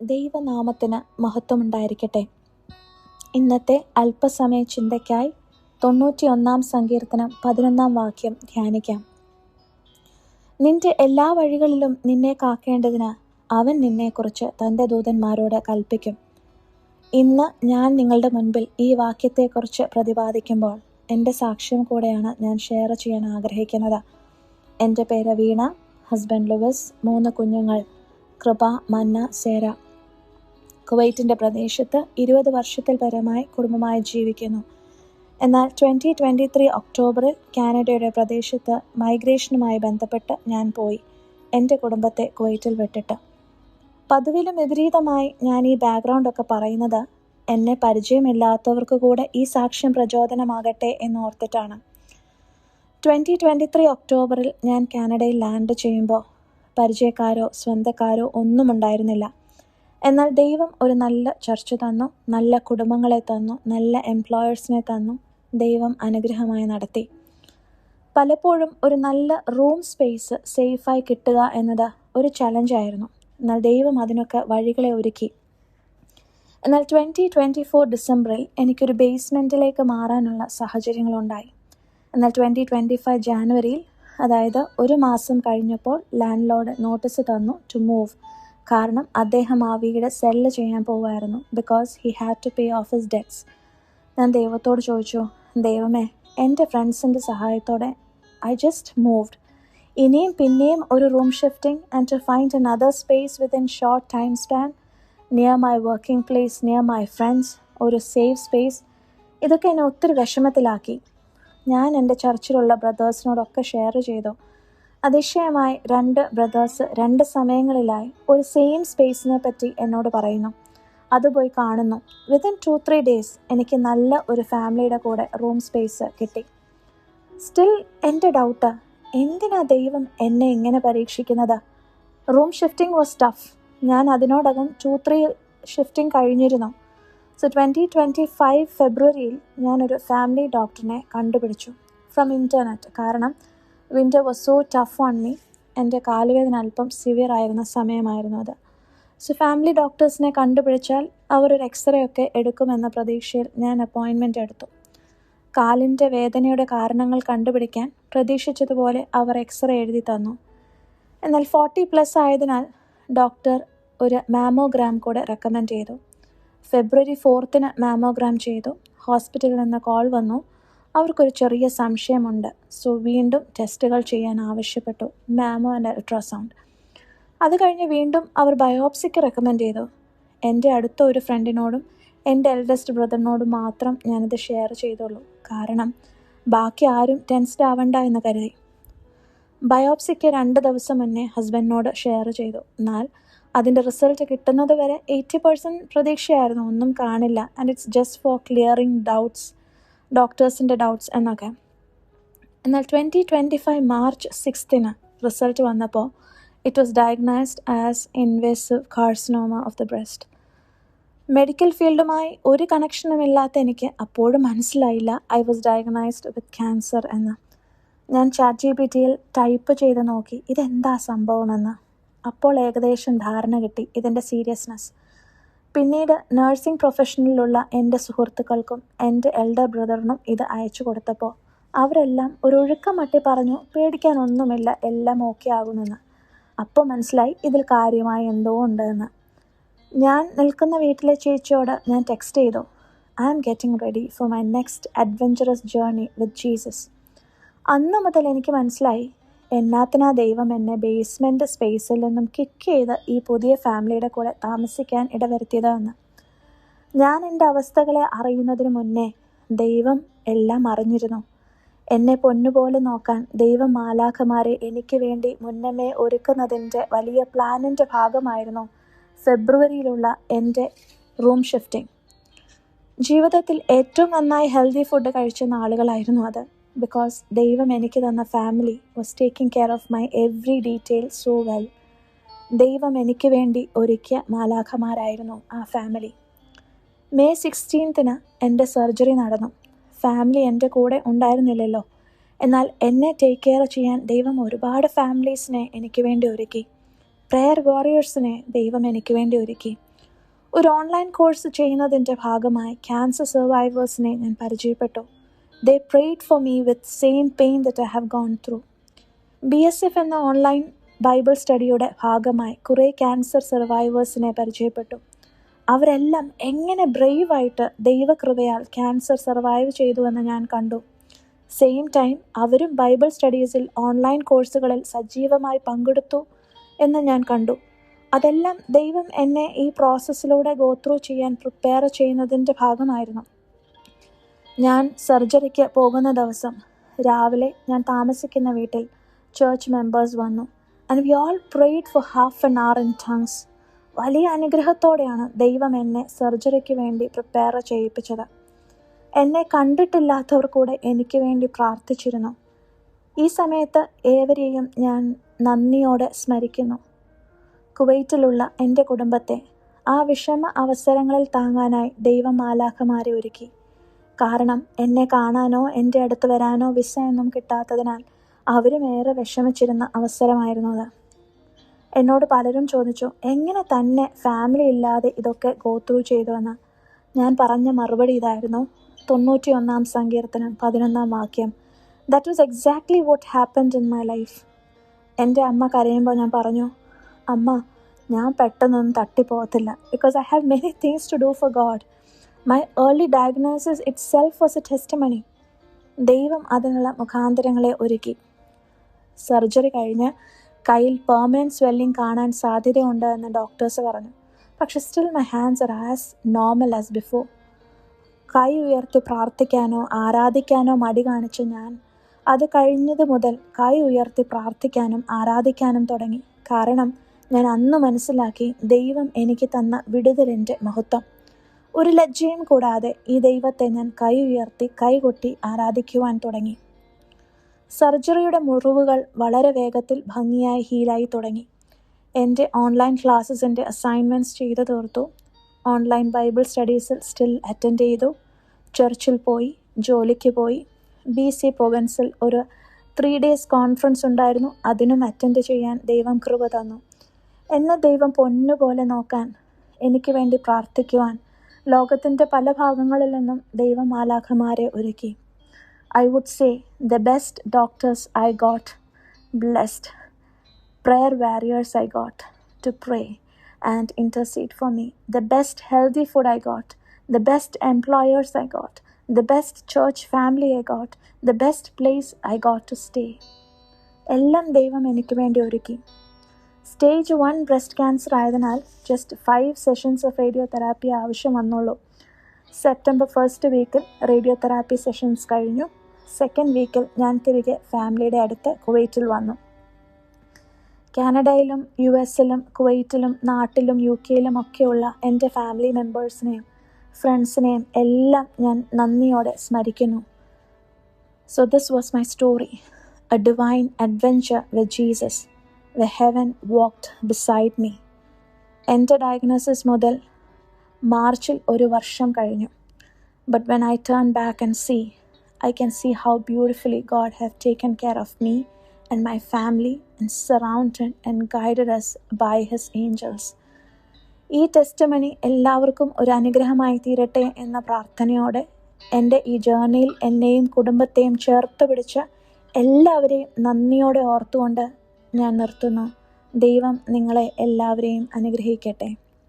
ദൈവനാമത്തിന് മഹത്വമുണ്ടായിരിക്കട്ടെ. ഇന്നത്തെ അല്പസമയ ചിന്തയ്ക്കായി 91 സങ്കീർത്തനം 11 വാക്യം ധ്യാനിക്കാം. നിന്റെ എല്ലാ വഴികളിലും നിന്നെ കാക്കേണ്ടതിന് അവൻ നിന്നെക്കുറിച്ച് തൻ്റെ ദൂതന്മാരോട് കൽപ്പിക്കും. ഇന്ന് ഞാൻ നിങ്ങളുടെ മുൻപിൽ ഈ വാക്യത്തെക്കുറിച്ച് പ്രതിപാദിക്കുമ്പോൾ എൻ്റെ സാക്ഷ്യം കൂടെയാണ് ഞാൻ ഷെയർ ചെയ്യാൻ ആഗ്രഹിക്കുന്നത്. എൻ്റെ പേര് വീണ, ഹസ്ബൻഡ് ലൂയിസ്, 3 കുഞ്ഞുങ്ങൾ കൃപ, മന്ന, സേര. കുവൈറ്റിൻ്റെ പ്രദേശത്ത് 20 വർഷത്തിൽ പരമായി കുടുംബമായി ജീവിക്കുന്നു. എന്നാൽ 2023 ഒക്ടോബറിൽ കാനഡയുടെ പ്രദേശത്ത് മൈഗ്രേഷനുമായി ബന്ധപ്പെട്ട് ഞാൻ പോയി, എൻ്റെ കുടുംബത്തെ കുവൈറ്റിൽ വിട്ടിട്ട്. പതിവിലും വിപരീതമായി ഞാൻ ഈ ബാക്ക്ഗ്രൗണ്ടൊക്കെ പറയുന്നത് എന്നെ പരിചയമില്ലാത്തവർക്ക് കൂടെ ഈ സാക്ഷ്യം പ്രചോദനമാകട്ടെ എന്നോർത്തിട്ടാണ്. 2023 ഒക്ടോബറിൽ ഞാൻ കാനഡയിൽ ലാൻഡ് ചെയ്യുമ്പോൾ പരിചയക്കാരോ സ്വന്തക്കാരോ ഒന്നും ഉണ്ടായിരുന്നില്ല. എന്നാൽ ദൈവം ഒരു നല്ല ചർച്ച് തന്നു, നല്ല കുടുംബങ്ങളെ തന്നു, നല്ല എംപ്ലോയേഴ്സിനെ തന്നു. ദൈവം അനുഗ്രഹമായി നടത്തി. പലപ്പോഴും ഒരു നല്ല റൂം സ്പേസ് സേഫായി കിട്ടുക എന്നത് ഒരു ചലഞ്ചായിരുന്നു. എന്നാൽ ദൈവം അതിനൊക്കെ വഴികളെ ഒരുക്കി. എന്നാൽ 2024 ഡിസംബറിൽ എനിക്കൊരു ബേസ്മെൻറ്റിലേക്ക് മാറാനുള്ള സാഹചര്യങ്ങളുണ്ടായി. എന്നാൽ 2025 ജാനുവരിയിൽ, അതായത് 1 മാസം കഴിഞ്ഞപ്പോൾ ലാൻഡ് ലോർഡ് നോട്ടീസ് തന്നു ടു മൂവ്. കാരണം അദ്ദേഹം ആ വീട് സെല്ല് ചെയ്യാൻ പോവുമായിരുന്നു. Because he had to pay off his debts. ഞാൻ ദൈവത്തോട് ചോദിച്ചു, ദൈവമേ, എൻ്റെ ഫ്രണ്ട്സിൻ്റെ സഹായത്തോടെ ഐ ജസ്റ്റ് മൂവ്ഡ്. ഇനിയും പിന്നെയും ഒരു room shifting and to find another space within short time span, near my working place, near my friends, ഒരു സേഫ് സ്പേസ്. ഇതൊക്കെ എന്നെ ഒത്തിരി വിഷമത്തിലാക്കി. ഞാൻ എൻ്റെ ചർച്ചിലുള്ള ബ്രദേഴ്സിനോടൊക്കെ ഷെയർ ചെയ്തു. അതിശയമായി 2 ബ്രദേഴ്സ് 2 സമയങ്ങളിലായി ഒരു സെയിം സ്പേസിനെ പറ്റി എന്നോട് പറയുന്നു. അത് പോയി കാണുന്നു. വിത്തിൻ 2-3 ഡേയ്സ് എനിക്ക് നല്ല ഒരു ഫാമിലിയുടെ കൂടെ റൂം സ്പേസ് കിട്ടി. സ്റ്റിൽ എൻ്റെ ഡൗട്ട്, എന്തിനാ ദൈവം എന്നെ ഇങ്ങനെ പരീക്ഷിക്കുന്നത്? Room shifting was tough. ഞാൻ അതിനോടകം 2-3 ഷിഫ്റ്റിംഗ് കഴിഞ്ഞിരുന്നു. സോ 2025 ഫെബ്രുവരിയിൽ ഞാനൊരു ഫാമിലി ഡോക്ടറിനെ കണ്ടുപിടിച്ചു ഫ്രം ഇൻ്റർനെറ്റ്. കാരണം winter was so tough on me. എൻ്റെ കാലുവേദന അല്പം സിവിയർ ആയിരുന്ന സമയമായിരുന്നു അത്. സോ ഫാമിലി ഡോക്ടേഴ്സിനെ കണ്ടുപിടിച്ചാൽ അവരൊരു എക്സ്റേ ഒക്കെ എടുക്കുമെന്ന പ്രതീക്ഷയിൽ ഞാൻ അപ്പോയിൻമെൻ്റ് എടുത്തു. കാലിൻ്റെ വേദനയുടെ കാരണങ്ങൾ കണ്ടുപിടിക്കാൻ പ്രതീക്ഷിച്ചതുപോലെ അവർ എക്സ്റേ എഴുതി തന്നു. എന്നാൽ 40+ ആയതിനാൽ ഡോക്ടർ ഒരു മാമോഗ്രാം കൂടെ റെക്കമെൻഡ് ചെയ്തു. ഫെബ്രുവരി 4 മാമോഗ്രാം ചെയ്തു. ഹോസ്പിറ്റലിൽ നിന്ന് കോൾ വന്നു, അവർക്കൊരു ചെറിയ സംശയമുണ്ട്. സോ വീണ്ടും ടെസ്റ്റുകൾ ചെയ്യാൻ ആവശ്യപ്പെട്ടു, മാമോ ആൻഡ് അൾട്രാസൗണ്ട്. അത് കഴിഞ്ഞ് വീണ്ടും അവർ ബയോപ്സിക്ക് റെക്കമെൻഡ് ചെയ്തു. എൻ്റെ അടുത്ത ഒരു ഫ്രണ്ടിനോടും എൻ്റെ എൽഡസ്റ്റ് ബ്രദറിനോടും മാത്രം ഞാനിത് ഷെയർ ചെയ്തുള്ളൂ. കാരണം ബാക്കി ആരും ടെൻസ്ഡ് ആവണ്ട എന്ന് കരുതി. ബയോപ്സിക്ക് 2 ദിവസം മുന്നേ ഹസ്ബൻഡിനോട് ഷെയർ ചെയ്തു. എന്നാൽ അതിൻ്റെ റിസൾട്ട് കിട്ടുന്നത് വരെ 80% പ്രതീക്ഷയായിരുന്നു, ഒന്നും കാണില്ല, and it's just for clearing doubts, ഡോക്ടേഴ്സിൻ്റെ ഡൗട്ട്സ് എന്നൊക്കെ. എന്നാൽ 2025 മാർച്ച് 6 റിസൾട്ട് വന്നപ്പോൾ it was diagnosed as invasive carcinoma of the breast. Medical ഫീൽഡുമായി ഒരു കണക്ഷനുമില്ലാത്ത എനിക്ക് അപ്പോഴും മനസ്സിലായില്ല I was diagnosed with cancer എന്ന്. ഞാൻ ChatGPTയിൽ ടൈപ്പ് ചെയ്ത് നോക്കി ഇതെന്താ സംഭവമെന്ന്. അപ്പോൾ ഏകദേശം ധാരണ കിട്ടി ഇതിൻ്റെ സീരിയസ്നെസ്. പിന്നീട് നഴ്സിംഗ് പ്രൊഫഷനിലുള്ള എൻ്റെ സുഹൃത്തുക്കൾക്കും എൻ്റെ എൽഡർ ബ്രദറിനും ഇത് അയച്ചു കൊടുത്തപ്പോൾ അവരെല്ലാം ഒരു ഒഴുക്കമട്ടി പറഞ്ഞു, പേടിക്കാനൊന്നുമില്ല, എല്ലാം ഓക്കെ ആകുമെന്ന്. അപ്പോൾ മനസ്സിലായി ഇതിൽ കാര്യമായി എന്തോ ഉണ്ടെന്ന്. ഞാൻ നിൽക്കുന്ന വീട്ടിലെ ചേച്ചിയോട് ഞാൻ ടെക്സ്റ്റ് ചെയ്തു, I am getting ready for my next adventurous journey with Jesus. അന്ന് മുതൽ എനിക്ക് മനസ്സിലായി എന്നാത്തിനാ ദൈവം എന്നെ ബേസ്മെൻറ്റ് സ്പേസിൽ നിന്നും കിക്ക് ചെയ്ത് ഈ പുതിയ ഫാമിലിയുടെ കൂടെ താമസിക്കാൻ ഇടവരുത്തിയതെന്ന്. ഞാൻ എൻ്റെ അവസ്ഥകളെ അറിയുന്നതിന് മുന്നേ ദൈവം എല്ലാം അറിഞ്ഞിരുന്നു. എന്നെ പൊന്നുപോലെ നോക്കാൻ ദൈവം മാലാഖമാരെ എനിക്ക് വേണ്ടി മുന്നമേ ഒരുക്കുന്നതിൻ്റെ വലിയ പ്ലാനിൻ്റെ ഭാഗമായിരുന്നു ഫെബ്രുവരിയിലുള്ള എൻ്റെ റൂം ഷിഫ്റ്റിംഗ്. ജീവിതത്തിൽ ഏറ്റവും നന്നായി ഹെൽത്തി ഫുഡ് കഴിച്ച നാളുകളായിരുന്നു അത്. ബിക്കോസ് ദൈവം എനിക്ക് തന്ന family was taking care of my every detail so well. ദൈവം എനിക്ക് വേണ്ടി ഒരുക്കിയ മാലാഖമാരായിരുന്നു ആ ഫാമിലി. മെയ് 16 എൻ്റെ സർജറി നടന്നു. ഫാമിലി എൻ്റെ കൂടെ ഉണ്ടായിരുന്നില്ലല്ലോ. എന്നാൽ എന്നെ ടേക്ക് കെയർ ചെയ്യാൻ ദൈവം ഒരുപാട് ഫാമിലീസിനെ എനിക്ക് വേണ്ടി ഒരുക്കി. പ്രെയർ വാറിയേഴ്സിനെ ദൈവം എനിക്ക് വേണ്ടി ഒരുക്കി. ഒരു ഓൺലൈൻ കോഴ്സ് ചെയ്യുന്നതിൻ്റെ ഭാഗമായി ക്യാൻസർ സർവൈവേഴ്സിനെ ഞാൻ പരിചയപ്പെട്ടു. They prayed for me with same pain that I have gone through. BSF എന്ന ഓൺലൈൻ ബൈബിൾ സ്റ്റഡിയുടെ ഭാഗമായി കുറേ ക്യാൻസർ സർവൈവേഴ്സിനെ പരിചയപ്പെട്ടു. അവരെല്ലാം എങ്ങനെ ബ്രേവായിട്ട് ദൈവകൃപയാൽ ക്യാൻസർ സർവൈവ് ചെയ്തുവെന്ന് ഞാൻ കണ്ടു. സെയിം ടൈം അവരും ബൈബിൾ സ്റ്റഡീസിൽ ഓൺലൈൻ കോഴ്സുകളിൽ സജീവമായി പങ്കെടുത്തു എന്ന് ഞാൻ കണ്ടു. അതെല്ലാം ദൈവം എന്നെ ഈ പ്രോസസ്സിലൂടെ ഗോ ത്രൂ ചെയ്യാൻ പ്രിപ്പയർ ചെയ്യുന്നതിൻ്റെ ഭാഗമായിരുന്നു. ഞാൻ സർജറിക്ക് പോകുന്ന ദിവസം രാവിലെ ഞാൻ താമസിക്കുന്ന വീട്ടിൽ ചർച്ച് മെമ്പേഴ്സ് വന്നു. And we all prayed for half an hour in tongues. വലിയ അനുഗ്രഹത്തോടെയാണ് ദൈവം എന്നെ സർജറിക്ക് വേണ്ടി പ്രിപ്പയർ ചെയ്യിപ്പിച്ചത്. എന്നെ കണ്ടിട്ടില്ലാത്തവർ കൂടെ എനിക്ക് വേണ്ടി പ്രാർത്ഥിച്ചിരുന്നു. ഈ സമയത്ത് ഏവരെയും ഞാൻ നന്ദിയോടെ സ്മരിക്കുന്നു. കുവൈറ്റിലുള്ള എൻ്റെ കുടുംബത്തെ ആ വിഷമ അവസരങ്ങളിൽ താങ്ങാനായി ദൈവം മാലാഖമാരെ ഒരുക്കി. കാരണം എന്നെ കാണാനോ എൻ്റെ അടുത്ത് വരാനോ വിസയൊന്നും കിട്ടാത്തതിനാൽ അവരും ഏറെ വിഷമിച്ചിരുന്ന അവസരമായിരുന്നു അത്. എന്നോട് പലരും ചോദിച്ചു, എങ്ങനെ തന്നെ ഫാമിലി ഇല്ലാതെ ഇതൊക്കെ ഗോ ത്രൂ ചെയ്തുവെന്ന്. ഞാൻ പറഞ്ഞ മറുപടി ഇതായിരുന്നു, 91 സങ്കീർത്തനം 11 വാക്യം. That was exactly what happened in my life. എൻ്റെ അമ്മ കരയുമ്പോൾ ഞാൻ പറഞ്ഞു, അമ്മ, ഞാൻ പെട്ടെന്നൊന്നും തട്ടിപ്പോകത്തില്ല. Because I have many things to do for God. My early diagnosis itself was a testimony. ദൈവം അതിനുള്ള മുഖാന്തരങ്ങളെ ഒരുക്കി. സർജറി കഴിഞ്ഞ് കയ്യിൽ പെർമനൻറ്റ് സ്വെല്ലിംഗ് കാണാൻ സാധ്യതയുണ്ട് എന്ന് ഡോക്ടേഴ്സ് പറഞ്ഞു. പക്ഷെ still my hands R as normal as before. കൈ ഉയർത്തി പ്രാർത്ഥിക്കാനോ ആരാധിക്കാനോ മടി കാണിച്ച ഞാൻ അത് കഴിഞ്ഞത് മുതൽ കൈ ഉയർത്തി പ്രാർത്ഥിക്കാനും ആരാധിക്കാനും തുടങ്ങി. കാരണം ഞാൻ അന്ന് മനസ്സിലാക്കി ദൈവം എനിക്ക് തന്ന വിടുതലിൻ്റെ മഹത്വം. ഒരു ലജ്ജയും കൂടാതെ ഈ ദൈവത്തെ ഞാൻ കൈ ഉയർത്തി കൈകൊട്ടി ആരാധിക്കുവാൻ തുടങ്ങി. സർജറിയുടെ മുറിവുകൾ വളരെ വേഗത്തിൽ ഭംഗിയായി ഹീലായി തുടങ്ങി. എൻ്റെ ഓൺലൈൻ ക്ലാസ്സസിൻ്റെ അസൈൻമെൻറ്റ്സ് ചെയ്തു തീർത്തു. ഓൺലൈൻ ബൈബിൾ സ്റ്റഡീസിൽ സ്റ്റിൽ അറ്റൻഡ് ചെയ്തു. ചർച്ചിൽ പോയി, ജോലിക്ക് പോയി. BC പ്രൊവിൻസിൽ ഒരു 3 days കോൺഫറൻസ് ഉണ്ടായിരുന്നു. അതിനും അറ്റൻഡ് ചെയ്യാൻ ദൈവം കൃപ തന്നു. എന്നെ ദൈവം പൊന്നുപോലെ നോക്കാൻ, എനിക്ക് വേണ്ടി പ്രാർത്ഥിക്കുവാൻ ലോകത്തിൻ്റെ പല ഭാഗങ്ങളിൽ നിന്നും ദൈവം മാലാഖമാരെ ഒരുക്കി. I would say the best doctors I got, blessed prayer warriors I got to pray and intercede for me, the best healthy food I got, the best employers I got, the best church family I got, the best place I got to stay. എല്ലാം ദൈവം എനിക്ക് വേണ്ടി ഒരുക്കി. Stage 1 breast cancer ആയതിനാൽ just 5 sessions of radiotherapy ആവശ്യം വന്നുള്ളൂ. September 1st വീക്കിൽ radiotherapy sessions കഴിഞ്ഞു. 2nd വീക്കിൽ ഞാൻ തിരികെ ഫാമിലിയുടെ അടുത്ത് കുവൈറ്റിൽ വന്നു. കാനഡയിലും US-ലും കുവൈറ്റിലും നാട്ടിലും UK-ലും ഒക്കെയുള്ള എൻ്റെ ഫാമിലി മെമ്പേഴ്സിനെയും ഫ്രണ്ട്സിനെയും എല്ലാം ഞാൻ നന്ദിയോടെ സ്മരിക്കുന്നു. So this was my story, a divine adventure with Jesus, where heaven walked beside me. എൻ്റെ ഡയഗ്നോസിസ് മുതൽ മാർച്ചിൽ 1 വർഷം കഴിഞ്ഞു. But when I turn back and see, I can see how beautifully God have taken care of me and my family and surrounded and guided us by His angels. ഈ testimony എല്ലാവർക്കും ഒരു അനുഗ്രഹമായി തീരട്ടെ എന്ന പ്രാർത്ഥനയോടെ എൻ്റെ ഈ ജേർണിയിൽ എന്നെയും കുടുംബത്തെയും ചേർത്ത് പിടിച്ച എല്ലാവരെയും നന്ദിയോടെ ഓർത്തുകൊണ്ട് ഞാൻ നിർത്തുന്നു. ദൈവം നിങ്ങളെ എല്ലാവരെയും അനുഗ്രഹിക്കട്ടെ.